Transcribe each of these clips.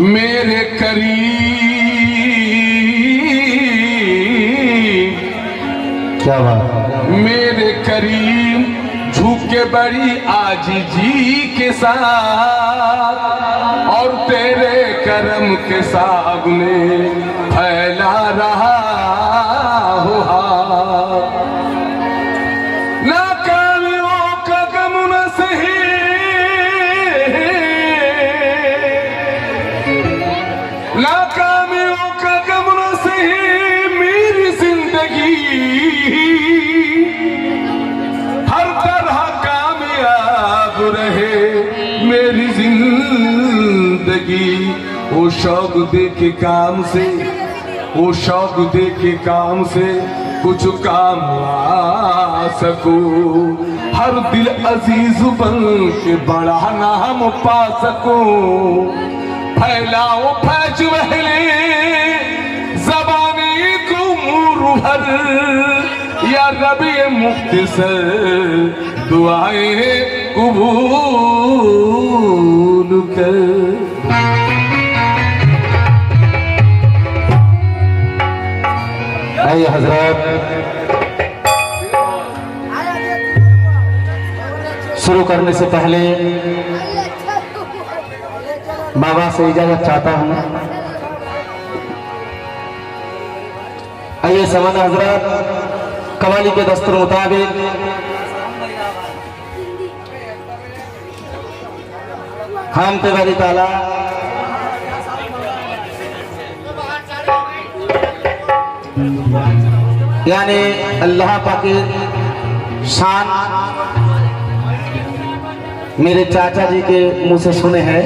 मेरे करीम, क्या बात, मेरे करीम झुके बड़ी आजीजी के साथ, और तेरे करम के सामने फैला रहा हो हाथ। नाकामियों का गम न सही, नाकामियों का गम न सही मेरी जिंदगी, हर तरह कामयाब रहे मेरी जिंदगी। वो शौक दे के काम से, वो शौक दे के काम से कुछ काम आ सको, हर दिल अजीज बन के बड़ा नाम पा सको। फैलाओ फैज वहले ज़बानी तुम भर, या रबी मुख्तसर दुआएं कबूल कर। आइए हजरत, शुरू करने से पहले बाबा से इजाजत चाहता हूं। आइए समाना हजरत, कवाली के दस्तूर मुताबिक हम तेवारी ताला यानी अल्लाह पाक की शान मेरे चाचा जी के मुंह से सुने हैं।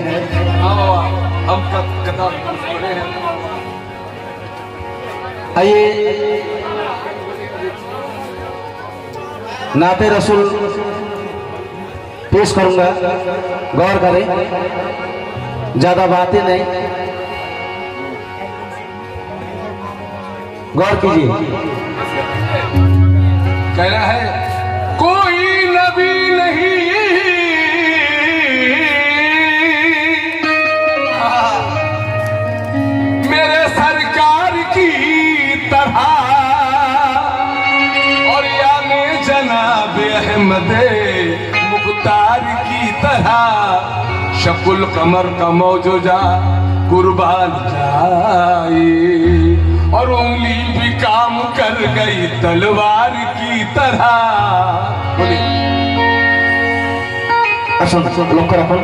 आइए नाते रसूल पेश करूंगा, गौर करें, ज्यादा बातें नहीं, गौर कीजिए। कह रहा है कोई नबी नहीं मेरे सरकार की तरह, और यानी जनाब अहमद मुख्तार की तरह, शकुल कमर का मौजूदा कुर्बान जाए, और उंगली भी काम कर गई तलवार की तरह। बोलिए लोग कर अपन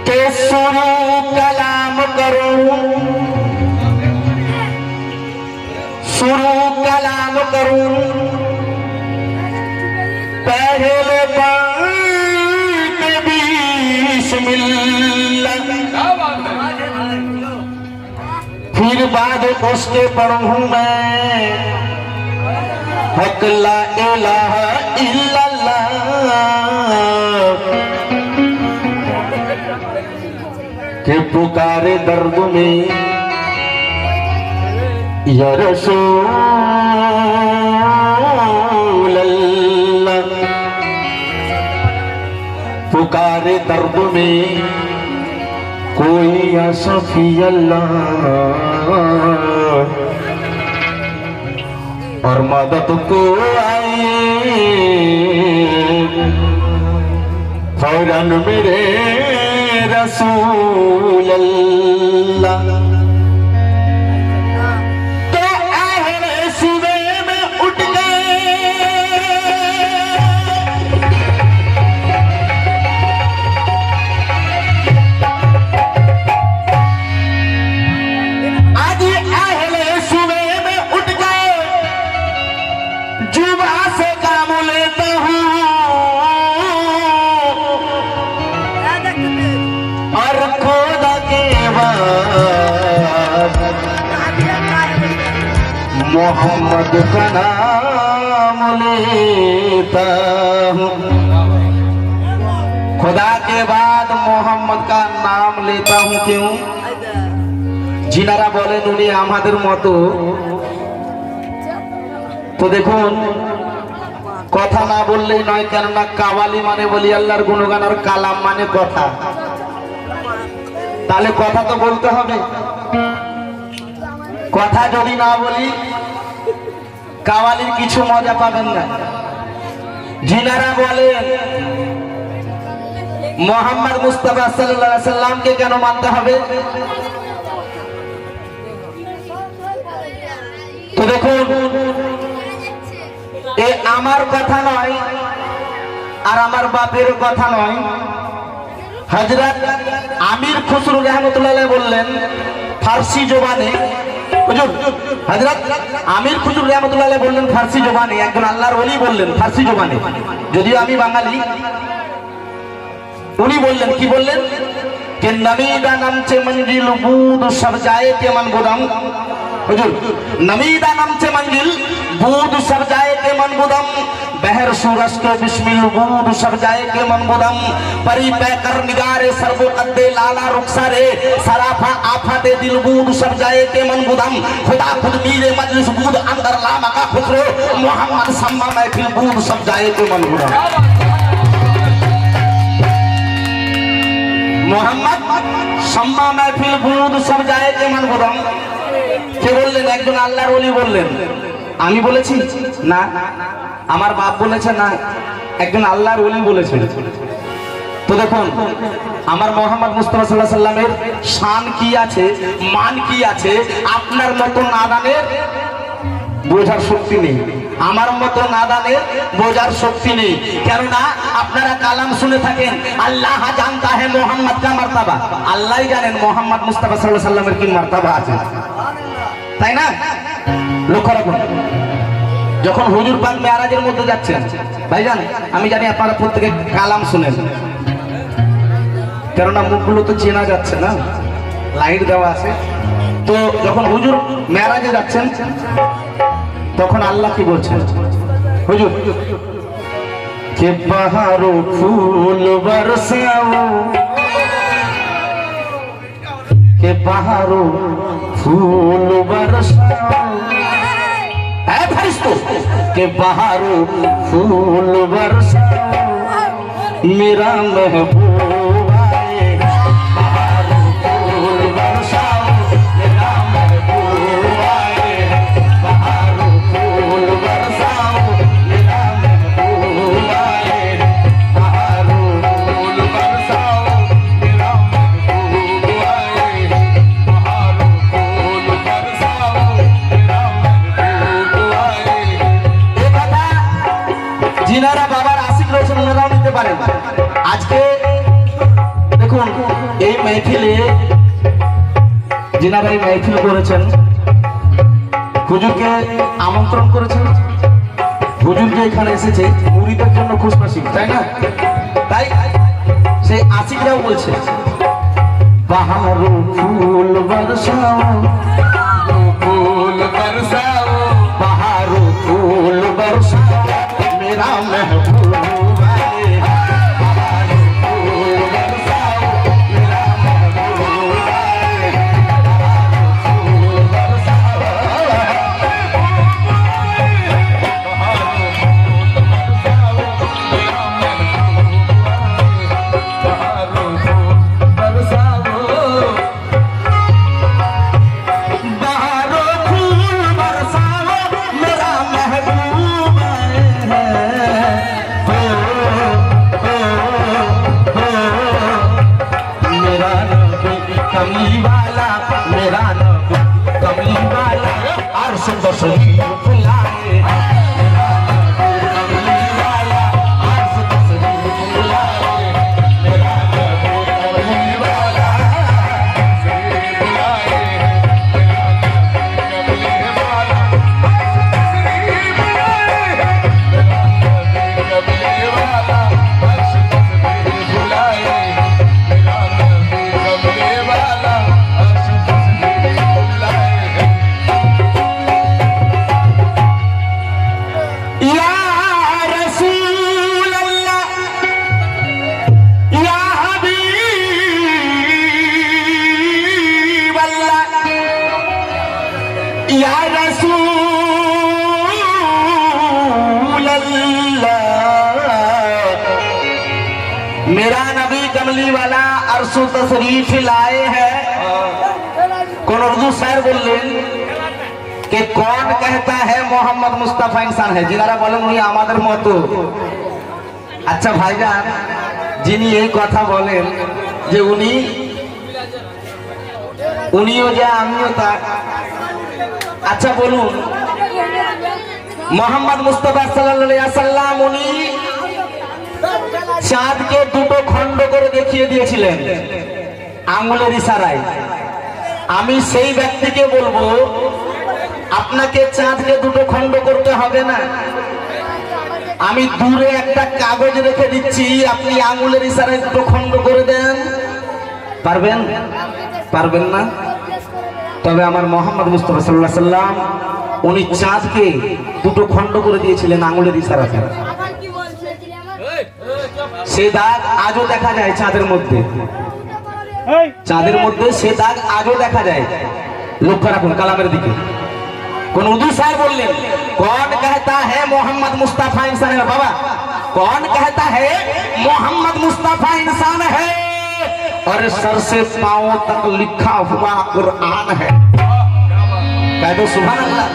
के शुरू कलाम करूं, शुरू कलाम करूं, पहले बंद बिस्मिल्लाह, फिर बाद उसके पढ़ूं मैं हक ला इलाहा इल्लल्लाह। के पुकारे दर्द में या रसूल अल्लाह, पुकारे दर्द में कोई या सफी अल्लाह। और मदद को आए फौरन मेरे रसूल अल्लाह। तो आहले सुबह में उठ गए आज आहले सुबह में उठ गए जुबा से काम लेता हूँ और खुदा के बाद मोहम्मद का नाम लेता हूँ। खुदा के बाद मोहम्मद का नाम लेता हूँ। क्यों? जिनारा बोलेन उनी आमादेर मतो। तो देखुन कथा ना बोललेई नय, केनना कावाली माने बलि आल्लाहर गुणगान और कालाम माने कथा। ताहले कथा तो बोलते हबे। कथा जदि ना बोली कावालिर किछु मजा पाबेन ना। जिनारा बोलेन मोहम्मद मुस्तफा सल्लल्लाहु अलैहि वसल्लम के केन मानते हबे? तो देखुन ए आमार कथा नय और आमार बापेर कथा नय। हजरत आमिर खुसरु रहमतुल्लाह अलैह बोललेन फारसी जबाने, हुजूर हजरत आमिर खुसरु रहमतुल्लाह अलैह बोललेन फारसी जबाने, एकজন আল্লাহর ওলি বললেন ফারসি জবানে, যদিও আমি বাঙালি। উনি বললেন কি বললেন? कि नमीदा नामचे मंजिल बूद सब जाए के मन गुदम। हुजूर नमीदा नामचे मंजिल बूद सब जाए के मन गुदम, बहर सूरज के बिस्मिल बूद सब जाए के मन गुदम, परी पैकर निगारे सर्वो कद्दे लाला रुखसारे, सराफा आफाते दिल बूद सब जाए के मन गुदम, खुदा खुद मीरे मजलिस बूद अंदर लामा का खुसरो, मोहम्मद सम्मा महफिल बूद सब जाए के मन गुदम। मोहम्मद सम्मा महफिल बुद सब जाए के मन गुदम। কে বললেন? একজন আল্লাহর ওলি বললেন। আমি বলেছি না, আমার বাপ বলেছে না, একজন আল্লাহর ওলি বলেছেন। তো দেখুন আমার মোহাম্মদ মুস্তাফা সাল্লাল্লাহু আলাইহি সাল্লামের শান কি আছে, মান কি আছে, আপনার মতো নাদানের বোঝার শক্তি নেই, আমার মতো নাদানের বোঝার শক্তি নেই। কেননা আপনারা কালাম শুনে থাকেন আল্লাহ জানতা হে মোহাম্মদ কা মারতাবা, আল্লাহই জানেন মোহাম্মদ মুস্তাফা সাল্লাল্লাহু আলাইহি সাল্লামের কি মারতাবা আছে, তাই না? লক্ষ্য রাখুন যখন হুজুর পাক মেরাজের মধ্যে যাচ্ছেন, ভাইজান আমি জানি আপনারা প্রত্যেকে কালাম শুনেন, কেননা মুখগুলো তো চেনা যাচ্ছে না, লাইট দেওয়া আছে। তো যখন হুজুর মেরাজে যাচ্ছেন তখন আল্লাহ কি বলছেন? হুজুর কে বাহারো ফুল বরসাও, কে বাহারো ফুল বরসাও, এ ফেরেশতো কে বাহারো ফুল বরসাও, মেরা महबूब आए, বাহারো ফুল বরসাও, মেরা महबूब आए, বাহারো ফুল বরসাও, মেরা महबूब आए, বাহারো ফুল বরসাও, মেরা महबूब आए, বাহারো ফুল বরসাও, মেরা महबूब आए। এই কথা जिनारा বাবার আশিক রয়েছেন ওনারাও নিতে পারেন। আজকে দেখুন এই মাহফিলে जिनारा এই মাহফিল করেছেন, হুজুরকে আমন্ত্রণ করেছেন, হুজুরকে এখানে এসেছে মুরিদের জন্য খুশনসিব, তাই না? তাই সেই আশিকরাও বলছে বাহারো ফুল বরসাও, फूल बरसाओ, बहारो फूल बरसाओ, मेरा महबूब आए, बहारो फूल बरसाओ, मेरा महबूब आए, बहारो फूल बरसाओ, बहारो फूल बरसाओ, कमली वाला मेरा नबी कमली वाला अर्श तशरीफ लाए मेरा नबी कमली वाला अर्श तशरीफ लाए मेरा नबी कमली वाला तशरीफ लाए मेरा नबी कमली वाला तशरीफ लाए मेरा नबी कमली वाला अर्श तशरीफ लाए या रसूल अल्लाह या हबीब अल्लाह या रसूल अल्लाह मेरा नबी कमली वाला अर्श तशरीफ लाए है। कौन उर्दू शायर बोलें कि कौन कहता है मोहम्मद मुस्तफा इंसान है जिनारा बोलें उन्हीं आमाদের মতো। আচ্ছা ভাইজান যিনি এই কথা বলেন যে উনিও যে আমিও তা আচ্ছা বলুন মোহাম্মদ মুস্তাফা সাল্লাল্লাহু আলাইহি ওয়াসাল্লাম উনি চাঁদকে দুটো খণ্ড করে দেখিয়ে দিয়েছিলেন আঙ্গুলের ইশারায়। আমি সেই ব্যক্তিকে বলবো আপনাকে চাঁদকে দুটো খণ্ড করতে হবে না, আমি দূরে একটা কাগজ রেখে দিচ্ছি আপনি আঙ্গুলের ইশারায় দুটো খণ্ড করে দেন। পারবেন? পারবেন না? তবে আমার মোহাম্মদ মুস্তাফা সাল্লাল্লাহু আলাইহি ওয়াসাল্লাম উনি চাঁদকে দুটো খণ্ড করে দিয়েছিলেন আঙ্গুলের ইশারাতে। সে দাগ আজও দেখা যায় চাঁদের মধ্যে, চাঁদের মধ্যে সে দাগ আজও দেখা যায়। লক্ষ্য রাখুন কালামের দিকে। কোন उर्दू शायर बोलें कौन कहता है मोहम्मद मुस्तफा इंसान है? बाबा कौन कहता है मोहम्मद मुस्तफा इंसान है और सर से पांव तक लिखा हुआ कुरान है? कह दो सुभान अल्लाह।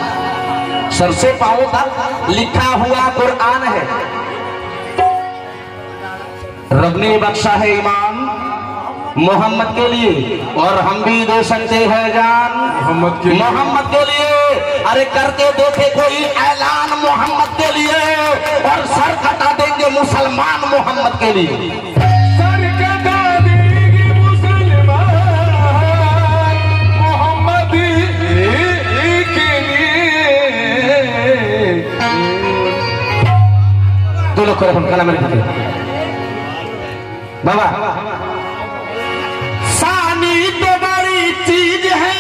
सर से पांव तक लिखा हुआ कुरान है। रब ने बख्शा है ईमान मोहम्मद के लिए और हम भी दे सकते हैं जान मोहम्मद के लिए। अरे करके देखे कोई ऐलान मोहम्मद के लिए और सर कटा देंगे मुसलमान मोहम्मद के लिए। सर कटा देंगे मुसलमान मोहम्मद के लिए। दो लोग করে কালামের দিকে बाबा सानी तो बड़ी चीज है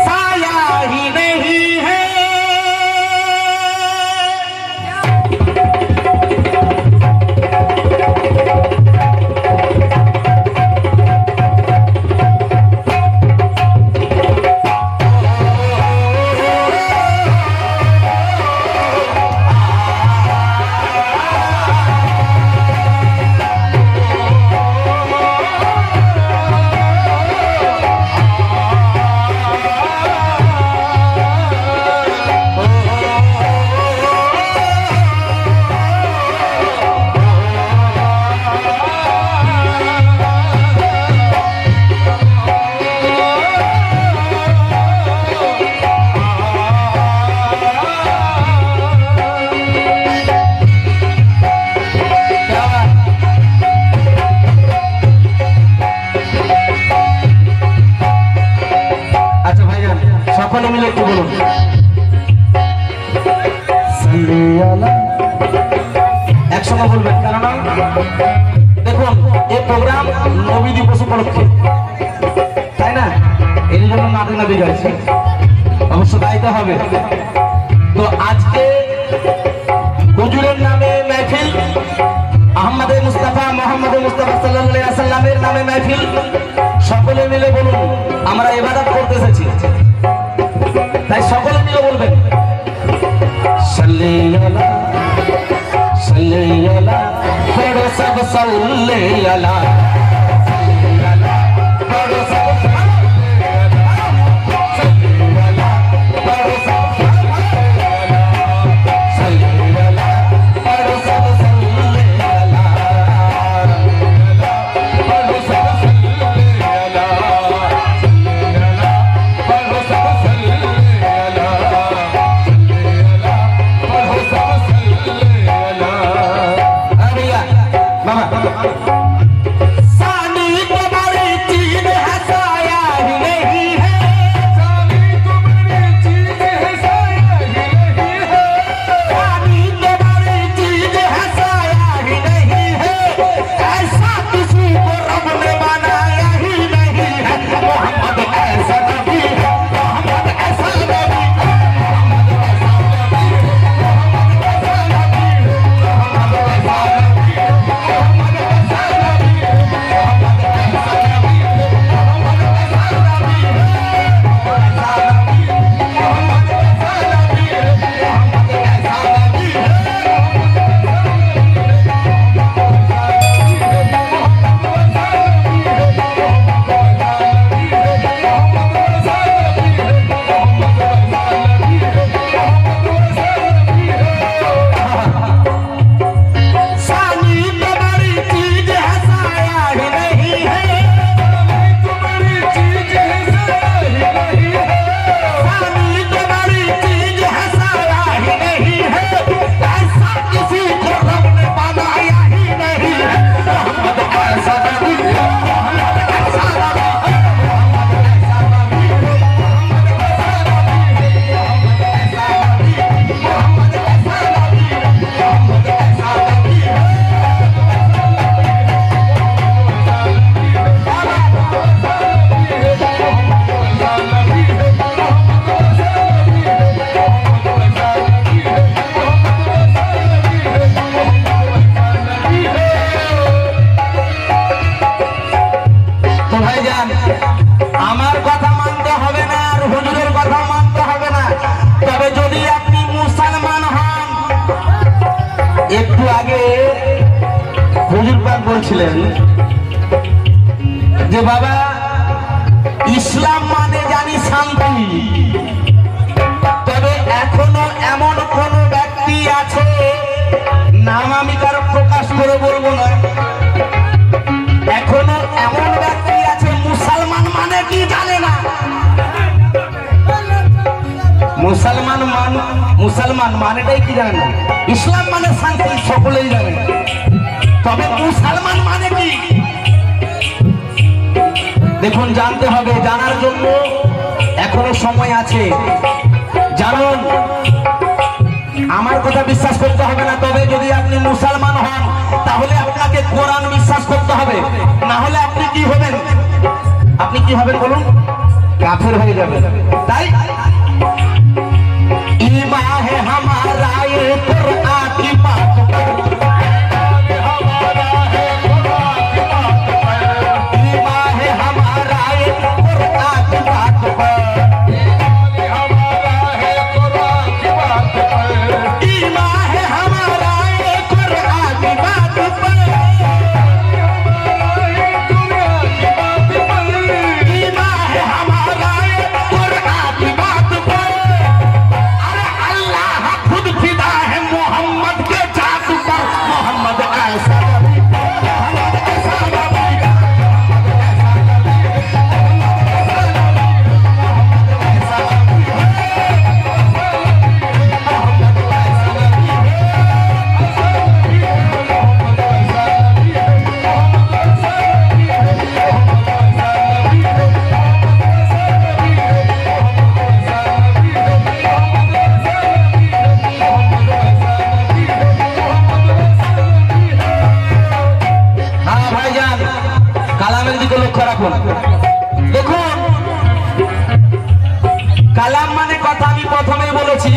साया ही नहीं है। সকলে মিলে একটু বলুন একসঙ্গে বলবেন। কেননা দেখুন এই প্রোগ্রাম নবী দিবস উপলক্ষে, তাই না? এই জন্য নাতি নাতি গাইছে, অবশ্য গাইতে হবে। তো আজকে হুজুরের নামে মাহফিল, আহমদ মুস্তাফা মোহাম্মদ মুস্তাফা সাল্লাল্লাহু আলাইহি ওয়াসাল্লামের নামে মাহফিল। সকলে মিলে বলুন আমরা ইবাদত করতে এসেছি, তাই সকলে মিলে বলবেন সাল্লি আলা সাল্লি আলা পড়ো সব সাল্লি আলা সাল্লি আলা পড়ো সব সাল্লি আলা পড়ো সব সাল্লি আলা পড়ো সব সাল্লি আলা পড়ো সব সাল্লি আলা बाबा सानी तुम्हारी चीज हंसाया ही नहीं है, सानी तुम्हारी चीज है साया ही नहीं है, सानी तुम्हारी चीज हंसाया ही नहीं है, ऐसा किसी को रब ने बनाया ही नहीं है। मोहम्मद ऐसा नबी है, मोहम्मद ऐसा नबी है, सानी तुम्हारी चीज हंसाया ही नहीं है, तुम्हारी चीज है साया ही नहीं है, सानी तुम्हारी चीज हंसाया ही नहीं है, ऐसा किसी को रब ने बनाया ही नहीं है। मोहम्मद ऐसा नबी है, मोहम्मद ऐसा नबी है, मोहम्मद ऐसा नबी है, मोहम्मद ऐसा नबी है, मोहम्मद ऐसा नबी है, मोहम्मद ऐसा नबी है। তো ভাইজান আমার কথা মানতে হবে না আর হুজুরের কথা মানতে হবে না, তবে যদি আপনি মুসলমান হন। একটু আগে হুজুর পাক বলছিলেন যে বাবা ইসলাম মানে জানি শান্তি, তবে এখনো এমন কোন ব্যক্তি আছে, নাম আমি কারো প্রকাশ করে বলবো না, এখনো এমন ব্যক্তি আছে মুসলমান মানে কি জানে না। মুসলমান মানেটাই কি জানে না, ইসলাম মানে শান্তি সকলেই জানে, তবে মুসলমান মানে কি দেখুন জানতে হবে। জানার জন্য এখনো সময় আছে, জানুন। আমার কথা বিশ্বাস করতে হবে না, তবে যদি আপনি মুসলমান হন তাহলে আপনাকে কোরআন বিশ্বাস করতে হবে, না হলে আপনি কি হবেন? আপনি কি হবেন বলুন? কাফের হয়ে যাবেন। তাই ईमा है हमारा ये कुरान की बात पर, ईमा है हमारा ये कुरान की बात पर, ईमा है हमारा ये कुरान की बात पर, ईमा है हमारा ये कुरान की बात पर। अरे अल्लाह खुद फिदा है मोहम्मद के जादू पर, मोहम्मद ऐसा नबी, मोहम्मद ऐसा नबी, हाँ भाईजान কালামের দিকে লক্ষ্য রাখুন। দেখুন কালাম মানে কথা আমি প্রথমেই বলেছি,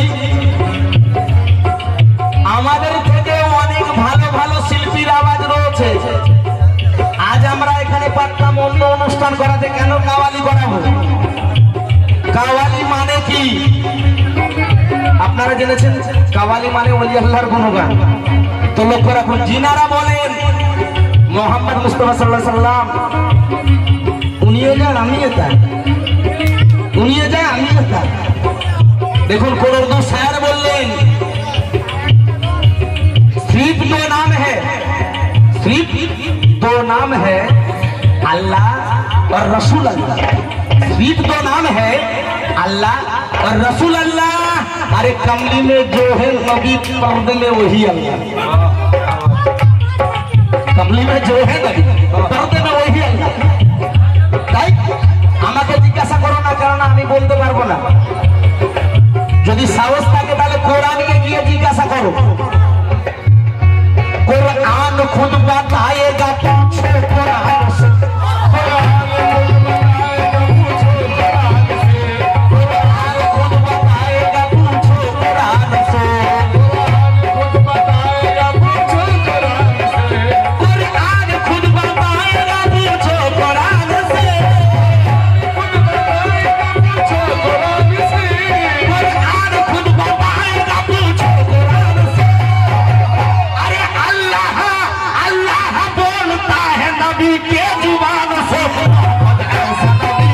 আমাদের থেকে অনেক ভালো ভালো শিল্পীর আওয়াজ রয়েছে। আজ আমরা এখানে পারতাম অন্য অনুষ্ঠান করাতে, কেন কাওয়ালি করাবো? কাওয়ালি মানে কি আপনারা জেনেছেন? কাওয়ালি মানে ওলি আল্লাহর গুণগান। তো লক্ষ্য রাখুন, জিনারা বলেন মোহাম্মদ মুস্তাফা সাল্লাল্লাহু আলাইহি সাল্লাম উনিও যান আমিও তাই, উনিও যায় আমিও তাই। দেখুন কোন উর্দু শায়ের বললেন, सिर्फ दो नाम है, सिर्फ दो नाम है अल्लाह और रसूल अल्लाह, सिर्फ दो नाम है अल्लाह और रसूल अल्लाह। अरे कमली में जो है नबी, पर्दे में वही अल्लाह। काबली में जो है नबी दर्द में वही अल्लाহ তাই আমাকে জিজ্ঞাসা করো না কারণ আমি বলতে পারবো না যদি সাহস থাকে তাহলে কোরআনকে গিয়ে জিজ্ঞাসা করো कुरान खुद बताएगा पूछो कुरान से कुरान खुद बताएगा पूछो कुरान से कुरान खुद बताएगा पूछो कुरान से कुरान खुद बताएगा पूछो कुरान से अरे अल्लाह अल्लाह बोलता है नबी के जुबान से ऐसा नबी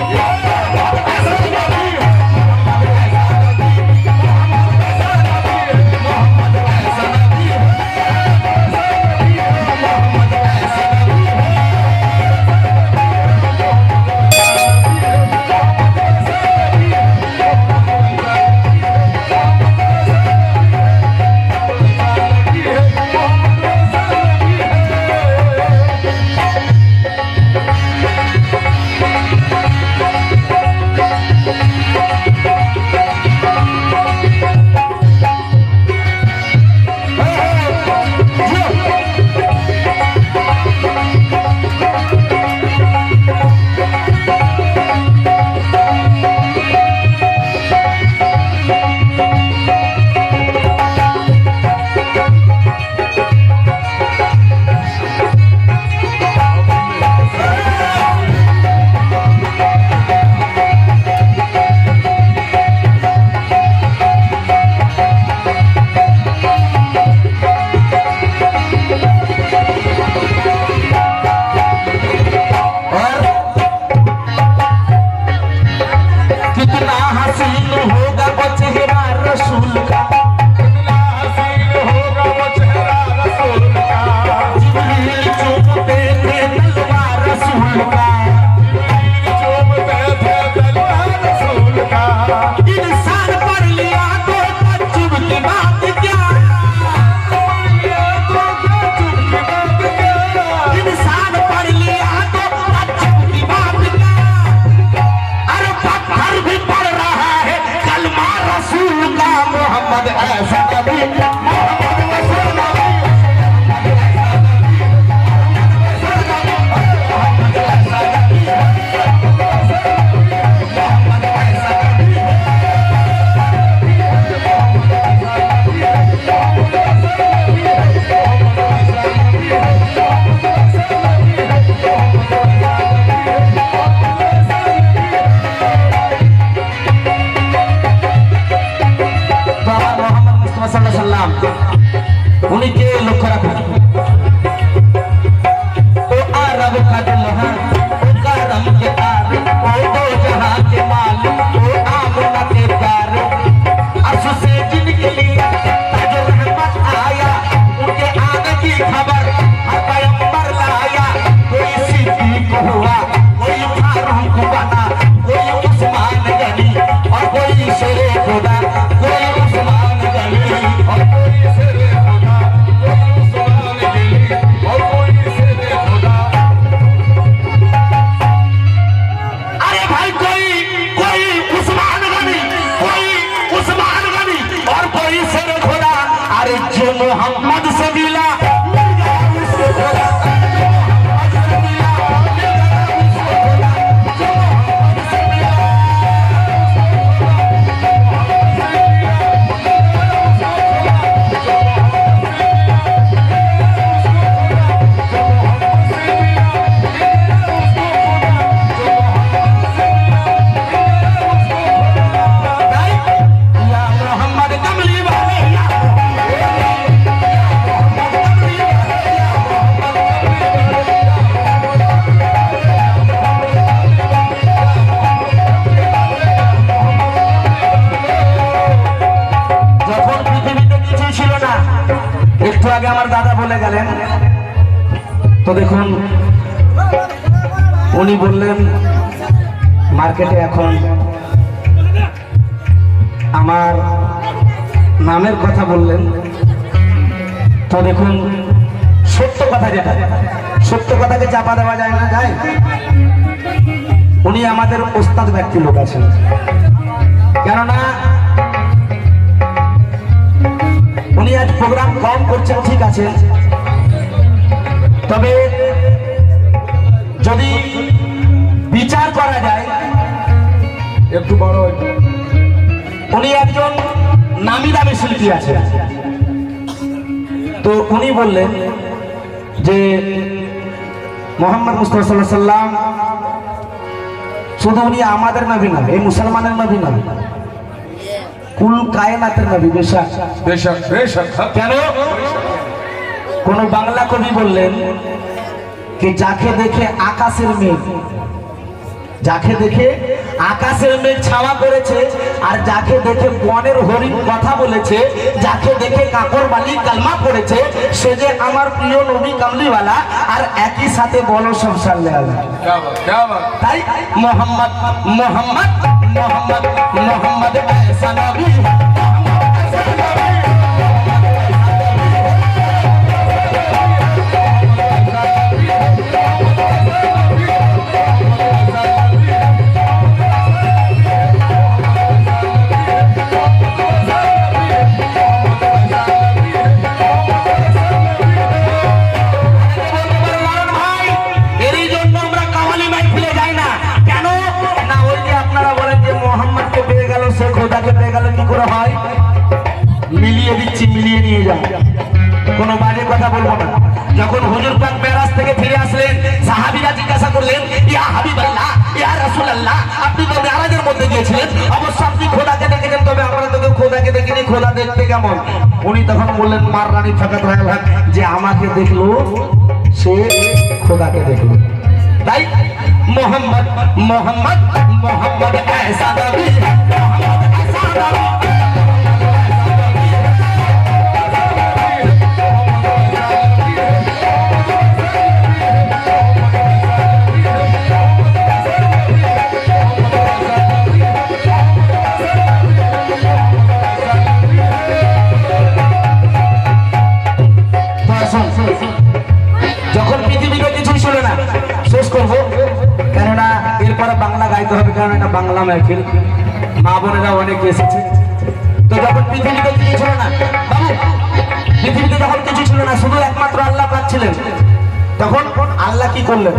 ऐसा नबी আগে আমার দাদা বলে গেলেন, তো দেখুন উনি বললেন মার্কেটে এখন আমার নামের কথা বললেন, তো দেখুন সত্য কথা যেটা সত্য কথাকে চাপা দেওয়া যায় না, যায়? উনি আমাদের ওস্তাদ ব্যক্তি লোক আছেন, কেননা উনি আজ প্রোগ্রাম কম করছেন, ঠিক আছে, তবে যদি বিচার করা যায় একটু বড় হয়। উনি একজন নামি দামি শিল্পী আছে। তো উনি বললেন যে মোহাম্মদ মুস্তাফা সাল্লাল্লাহু আলাইহি সাল্লাম শুধু উনি আমাদের নবী না, এই মুসলমানের নবী না, কুল কায়নাতের নবী। বেশক বেশক বেশক। কেন? কোন বাংলা কবি বললেন কি যাকে দেখে আকাশের মেঘ, যাকে দেখে আকাশের মেঘ ছাওয়া করেছে, আর যাকে দেখে বনের হরিণ কথা বলেছে, যাকে দেখে কাকর বালি কালমা পড়েছে, সে যে আমার প্রিয় নবী কামলিওয়ালা, আর একই সাথে বলো সব সাল্লাল্লাহু আলাইহি। क्या बात क्या बात। তাই মোহাম্মদ মোহাম্মদ মোহাম্মদ মোহাম্মদ ऐसा नबी, মিলিয়ে দিচ্ছি, মিলিয়ে নিয়ে যাও, কোনো বাজে কথা বলবো না। যখন হুজুর পাক মেরাজ থেকে ফিরে আসলেন, সাহাবীরা জিজ্ঞাসা করলেন, ইয়া হাবিবাল্লাহ, ইয়া রাসূলুল্লাহ, আপনি তো মেরাজের মধ্যে গিয়েছিলেন, অবশ্য আপনি খোদাকে দেখেছেন, তবে আমরা তো খোদাকে দেখিনি, খোদা দেখতে কেমন? উনি তখন বললেন, মার রানী ফাকাত রায়াল হক, যে আমাকে দেখলো সে খোদাকে দেখলো। তাই মোহাম্মদ মোহাম্মদ মোহাম্মদ ऐसा नबी, মোহাম্মদ ऐसा नबी। যখন পৃথিবীতে কিছুই ছিল না, শেষ করবো, কেননা এরপরে বাংলা গাইতে হবে, কারণ এটা বাংলা মাহফিল, মা বোনেরা অনেক এসেছে। তো যখন পৃথিবীতে কিছু ছিল না বাবু, পৃথিবীতে যখন কিছু ছিল না, শুধু একমাত্র আল্লাহ পাক ছিলেন, তখন আল্লাহ কি করলেন?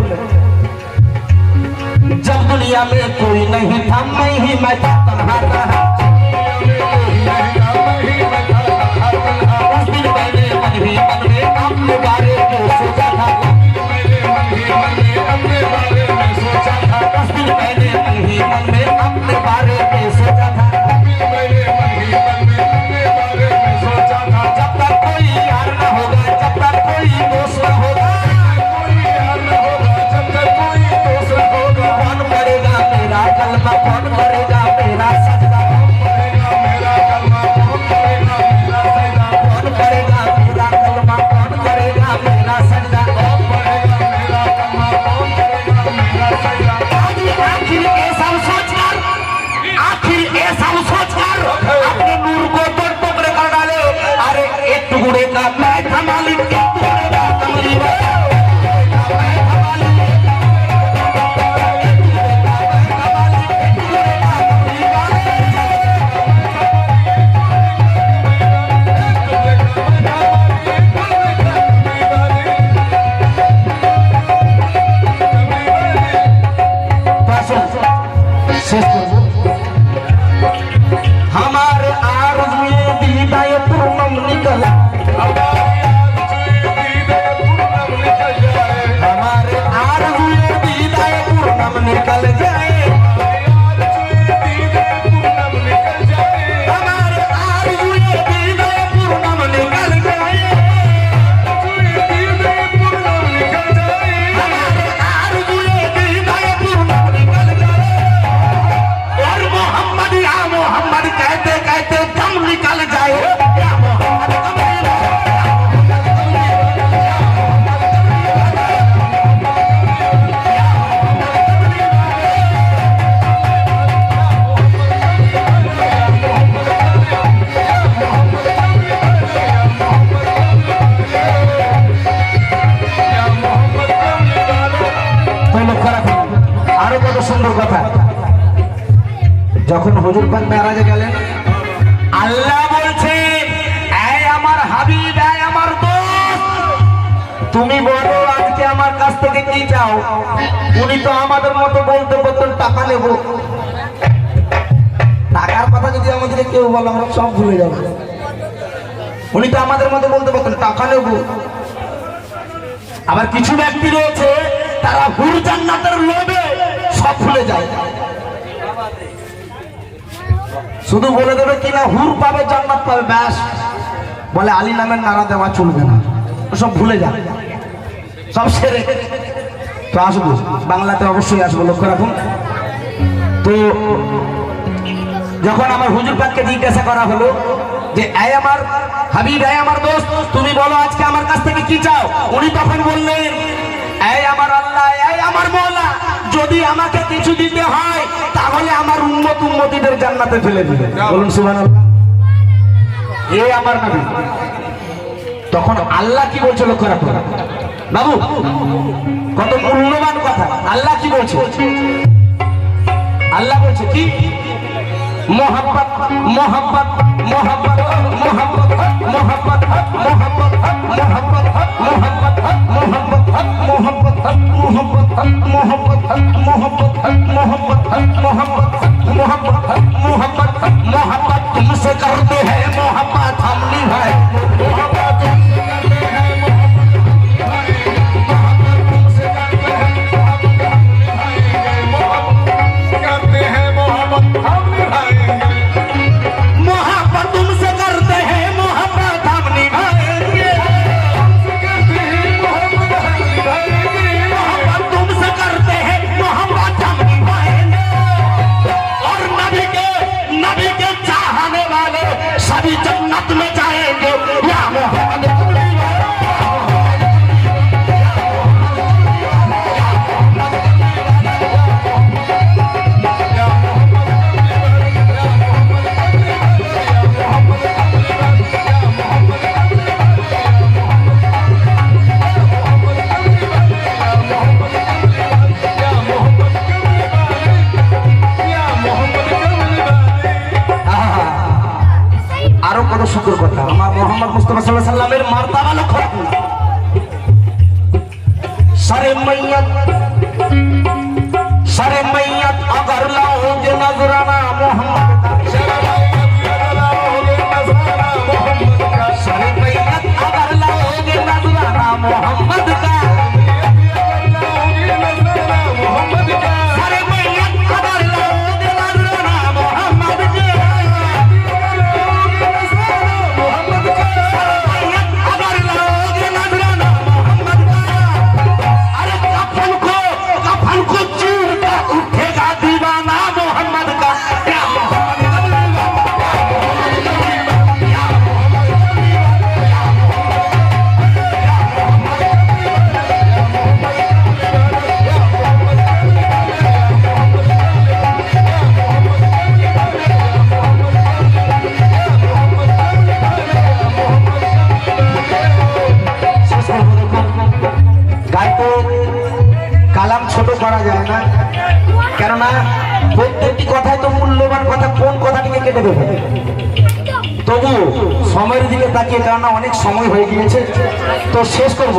जब दुनिया में कोई नहीं था, मैं ही मैं था, तन्हा रहा। उस दिन मैंने मन ही मन में अपने बारे में सोचा था, उस दिन मैंने मन ही मन में अपने बारे में सोचा था। जब तक कोई यार न होगा, जब तक कोई दोस्त न होगा, कौन करेगा मेरा कलमा, कौन करेगा मेरा सजदा। কত সুন্দর কথা। যখন হুজুর পাক মেরাজে গেলেন, আল্লাহ বলছে এই আমার হাবিব, এই আমার দোস্ত, তুমি বলো আজকে আমার কাছ থেকে কি চাও। উনি তো আমাদের মতো বলতে বলতেন টাকা নেব। টাকার কথা যদি আমাদের কেউ বলে আমরা সব ভুলে যাব। উনি তো আমাদের মতো বলতে বলতেন টাকা নেব। আবার কিছু ব্যক্তি রয়েছে তারা হুর জান্নাতের লোভে সব ভুলে যায়। শুধু বলে দেবে কিনা হুর পাবে, জান্নাত পাবে, ব্যাস। বলে আলী নামের নারা দেওয়া চলবে না, সব ভুলে যায়, সব সেরে। তো আসবো, বাংলাতে অবশ্যই আসবো, লক্ষ্য রাখুন। তো যখন আমার হুজুর পাককে জিজ্ঞাসা করা হলো যে এই আমার হাবিব, এই আমার দোস্ত, তুমি বলো আজকে আমার কাছ থেকে কি চাও। উনি তখন বললেন এই আমার আল্লাহ, এই আমার মওলা, যদি আমাকে কিছু দিতে হয় তাহলে আমার উম্মতিদের জান্নাতে ফেলে দিবে। বলুন সুবহানাল্লাহ। এই আমার নবী। তখন আল্লাহ কি বলছে লক্ষ্য রাখুন বাবু, কত মূল্যবান কথা। আল্লাহ কি বলছে? আল্লাহ বলছে কি? मोहब्बत मोहब्बत मोहब्बत मोहब्बत मोहब्बत मोहब्बत मोहब्बत मोहब्बत मोहब्बत मोहब्बत मोहब्बत मोहब्बत मोहब्बत मोहब्बत तुमसे करते हैं मोहब्बत हम निभाए। जन्नत में जाएंगे या मोहम्मद। আরো কত শুকর কথা। আমার মোহাম্মদ মুস্তাফা সাল্লাল্লাহু আলাইহি সাল্লামের মারতাবা লক্ষ্য রাখুন। सरे मैयत अगर लाओगे नजराना मोहम्मद का, सरे मैयत अगर लाओगे नजराना मोहम्मद का, सरे मैयत अगर लाओगे नजराना मोहम्मद का, अगर लाओगे नजराना मोहम्मद का, अरे कफन को चीर कर उठेगा दीवाना मोहम्मद का। क्या কালাম ছোট করা যায় না, কেননা প্রত্যেকটি কথাই তো মূল্যবান কথা, কোন কথাটিকে কেটে দেবে। তবু সময়ের দিকে তাকিয়ে, কেননা অনেক সময় হয়ে গিয়েছে, তো শেষ করব।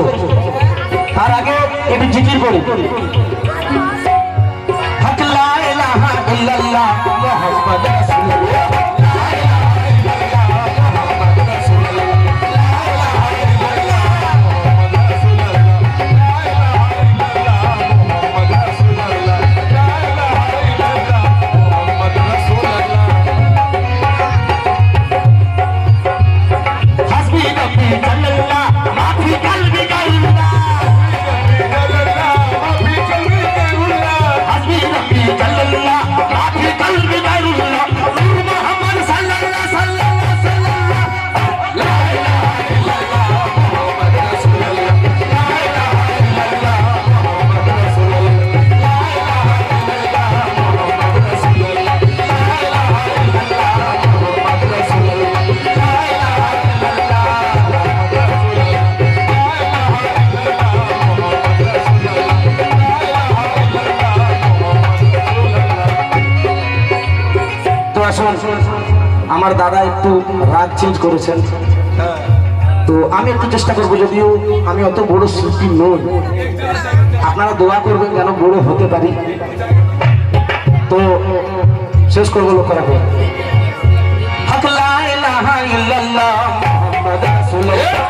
তার আগে একটু জিকির করি। হক লা ইলাহা ইল্লাল্লাহ মুহাম্মাদুর রাসূলুল্লাহ। कल আসুন, আমার দাদা একটু রাগ চেঞ্জ করেছেন, তো আমি একটু চেষ্টা করবো, যদিও আমি অত বড় শিল্পী নই, আপনারা দোয়া করবেন যেন বড় হতে পারি। তো শেষ করবো, লক্ষ্য রাখবো। হক লা ইলাহা ইল্লাল্লাহ মুহাম্মাদুর রাসূলুল্লাহ।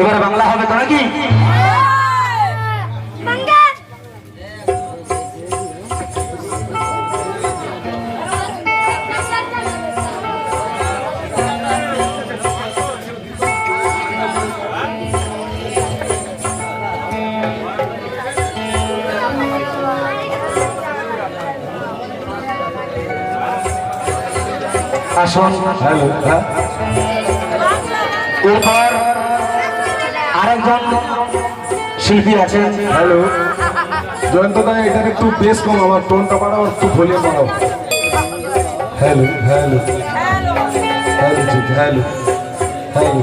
এবার বাংলা হবে তো নাকি? আসুন, হ্যালো, হ্যাঁ এরপর আরেকজন শিল্পী আছেন। হ্যালো জয়ন্ত দা, এটার একটু বেশ কম, আমার টোনটা বাড়াও, একটু ভলিউম বাড়াও। হ্যালো হ্যালো হ্যালো জি, hello hello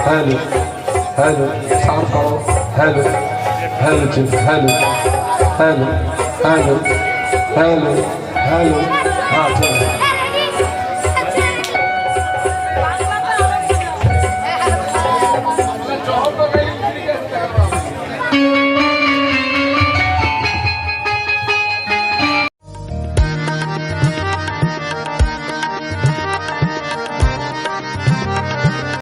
hello hello sir পাও, হ্যালো হ্যালো জি, hello hello hello hello hello, হ্যাঁ চলো।